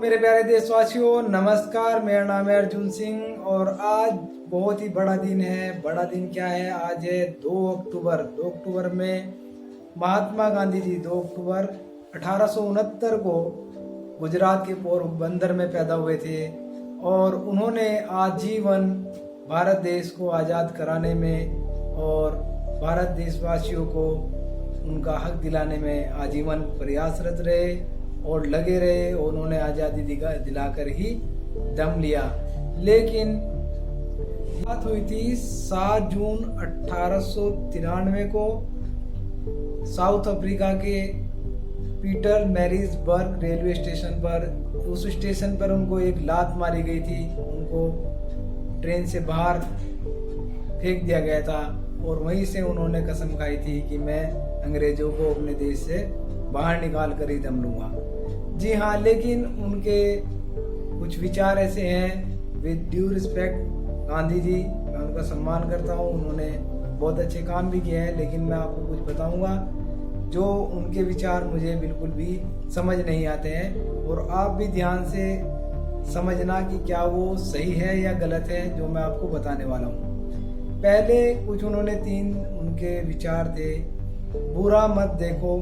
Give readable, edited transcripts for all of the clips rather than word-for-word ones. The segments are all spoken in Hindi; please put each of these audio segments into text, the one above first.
मेरे प्यारे देशवासियों, नमस्कार। मेरा नाम है अर्जुन सिंह और आज बहुत ही बड़ा दिन है। बड़ा दिन क्या है? आज है 2 अक्टूबर। 2 अक्टूबर में महात्मा गांधी जी 2 अक्टूबर 1869 को गुजरात के पोरबंदर में पैदा हुए थे और उन्होंने आजीवन भारत देश को आज़ाद कराने में और भारत देशवासियों को उनका हक दिलाने में आजीवन प्रयासरत रहे और लगे रहे। उन्होंने आज़ादी दिलाकर ही दम लिया। लेकिन बात हुई थी 7 जून 1893 को साउथ अफ्रीका के पीटर मैरिजबर्ग रेलवे स्टेशन पर। उस स्टेशन पर उनको एक लात मारी गई थी, उनको ट्रेन से बाहर फेंक दिया गया था और वहीं से उन्होंने कसम खाई थी कि मैं अंग्रेजों को अपने देश से बाहर निकाल कर ही दम लूंगा। जी हाँ, लेकिन उनके कुछ विचार ऐसे हैं। With due respect Gandhi ji, मैं उनका सम्मान करता हूँ, उन्होंने बहुत अच्छे काम भी किए हैं, लेकिन मैं आपको कुछ बताऊंगा जो उनके विचार मुझे बिल्कुल भी समझ नहीं आते हैं और आप भी ध्यान से समझना कि क्या वो सही है या गलत है जो मैं आपको बताने वाला हूँ। पहले कुछ उन्होंने 3 उनके विचार थे। बुरा मत देखो।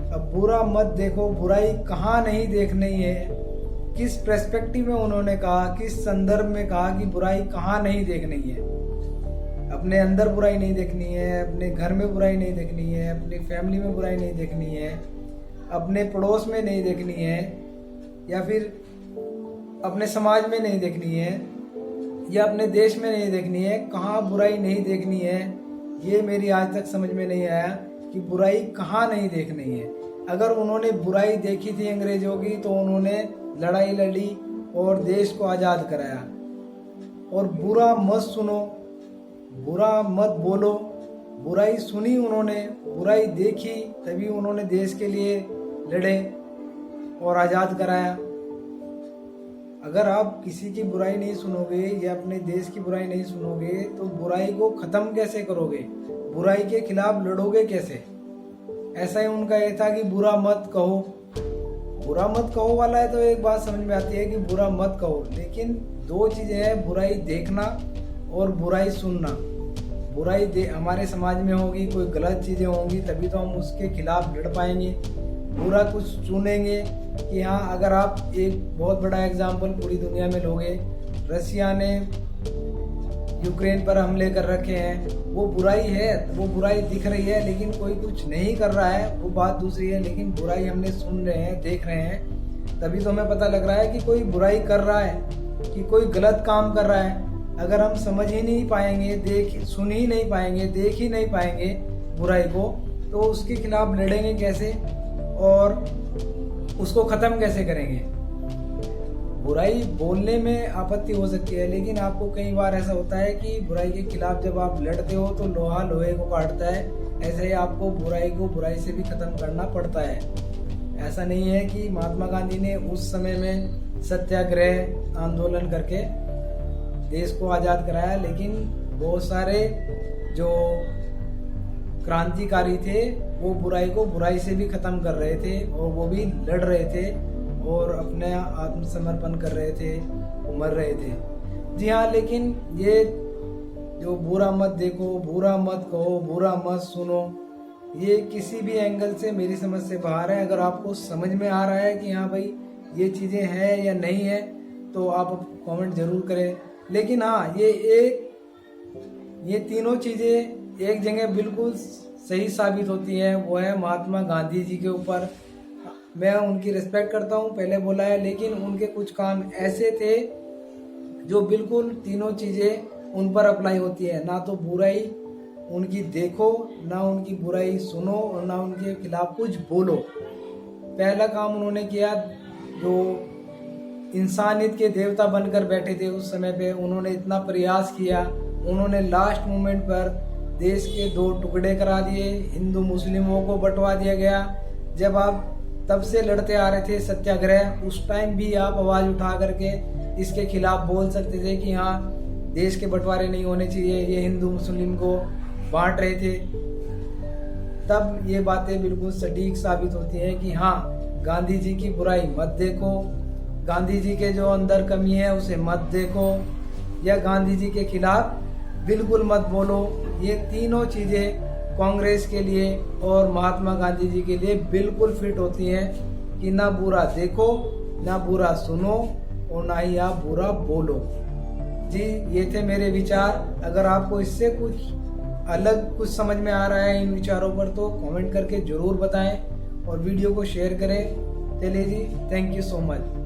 अब बुरा मत देखो, बुराई कहाँ नहीं देखनी है, किस पर्सपेक्टिव में उन्होंने कहा, किस संदर्भ में कहा कि बुराई कहाँ नहीं देखनी है। अपने अंदर बुराई नहीं देखनी है, अपने घर में बुराई नहीं देखनी है, अपनी फैमिली में बुराई नहीं देखनी है, अपने पड़ोस में नहीं देखनी है, या फिर अपने समाज में नहीं देखनी है, या अपने देश में नहीं देखनी है। कहाँ बुराई नहीं देखनी है, ये मेरी आज तक समझ में नहीं आया कि बुराई कहाँ नहीं देखनी है। अगर उन्होंने बुराई देखी थी अंग्रेजों की तो उन्होंने लड़ाई लड़ी और देश को आज़ाद कराया। और बुरा मत सुनो, बुरा मत बोलो। बुराई सुनी उन्होंने, बुराई देखी, तभी उन्होंने देश के लिए लड़े और आज़ाद कराया। अगर आप किसी की बुराई नहीं सुनोगे या अपने देश की बुराई नहीं सुनोगे तो बुराई को ख़त्म कैसे करोगे? बुराई के खिलाफ लड़ोगे कैसे? ऐसा ही उनका ये था कि बुरा मत कहो। बुरा मत कहो वाला है तो एक बात समझ में आती है कि बुरा मत कहो, लेकिन 2 चीज़ें हैं, बुराई देखना और बुराई सुनना। बुराई हमारे समाज में होगी, कोई गलत चीज़ें होंगी तभी तो हम उसके खिलाफ लड़ पाएंगे। बुरा कुछ सुनेंगे कि हाँ, अगर आप एक बहुत बड़ा एग्जाम्पल पूरी दुनिया में लोगे, रसिया ने यूक्रेन पर हमले कर रखे हैं, वो बुराई है, वो बुराई दिख रही है, लेकिन कोई कुछ नहीं कर रहा है, वो बात दूसरी है। लेकिन बुराई हमने सुन रहे हैं, देख रहे हैं, तभी तो हमें पता लग रहा है कि कोई बुराई कर रहा है, कि कोई गलत काम कर रहा है। अगर हम समझ ही नहीं पाएंगे, सुन ही नहीं पाएंगे, देख ही नहीं पाएंगे बुराई को, तो उसके खिलाफ लड़ेंगे कैसे और उसको ख़त्म कैसे करेंगे? बुराई बोलने में आपत्ति हो सकती है, लेकिन आपको कई बार ऐसा होता है कि बुराई के खिलाफ जब आप लड़ते हो तो लोहा लोहे को काटता है। ऐसे ही आपको बुराई को बुराई से भी ख़त्म करना पड़ता है। ऐसा नहीं है कि महात्मा गांधी ने उस समय में सत्याग्रह आंदोलन करके देश को आज़ाद कराया, लेकिन बहुत सारे जो क्रांतिकारी थे वो बुराई को बुराई से भी ख़त्म कर रहे थे और वो भी लड़ रहे थे और अपने आत्मसमर्पण कर रहे थे, मर रहे थे। जी हाँ, लेकिन ये जो बुरा मत देखो, बुरा मत कहो, बुरा मत सुनो, ये किसी भी एंगल से मेरी समझ से बाहर है। अगर आपको समझ में आ रहा है कि हाँ भाई ये चीज़ें हैं या नहीं है तो आप कमेंट जरूर करें। लेकिन हाँ, ये तीनों चीज़ें एक जगह बिल्कुल सही साबित होती हैं, वो है महात्मा गांधी जी के ऊपर। मैं उनकी रिस्पेक्ट करता हूँ, पहले बोला है, लेकिन उनके कुछ काम ऐसे थे जो बिल्कुल तीनों चीज़ें उन पर अप्लाई होती है। ना तो बुराई उनकी देखो, ना उनकी बुराई सुनो और ना उनके खिलाफ कुछ बोलो। पहला काम उन्होंने किया, जो इंसानियत के देवता बनकर बैठे थे उस समय पे, उन्होंने इतना प्रयास किया, उन्होंने लास्ट मोमेंट पर देश के 2 टुकड़े करा दिए, हिंदू मुस्लिमों को बंटवा दिया गया। जब आप तब से लड़ते आ रहे थे सत्याग्रह, उस टाइम भी आप आवाज़ उठा करके इसके खिलाफ बोल सकते थे कि हाँ, देश के बंटवारे नहीं होने चाहिए, ये हिंदू मुस्लिम को बांट रहे थे। तब ये बातें बिल्कुल सटीक साबित होती हैं कि हाँ, गांधी जी की बुराई मत देखो, गांधी जी के जो अंदर कमी है उसे मत देखो, या गांधी जी के खिलाफ बिल्कुल मत बोलो। ये तीनों चीजें कांग्रेस के लिए और महात्मा गांधी जी के लिए बिल्कुल फिट होती हैं कि ना बुरा देखो, ना बुरा सुनो और ना ही आप बुरा बोलो। जी, ये थे मेरे विचार। अगर आपको इससे कुछ अलग कुछ समझ में आ रहा है इन विचारों पर तो कमेंट करके जरूर बताएं और वीडियो को शेयर करें। चलिए जी, थैंक यू सो मच।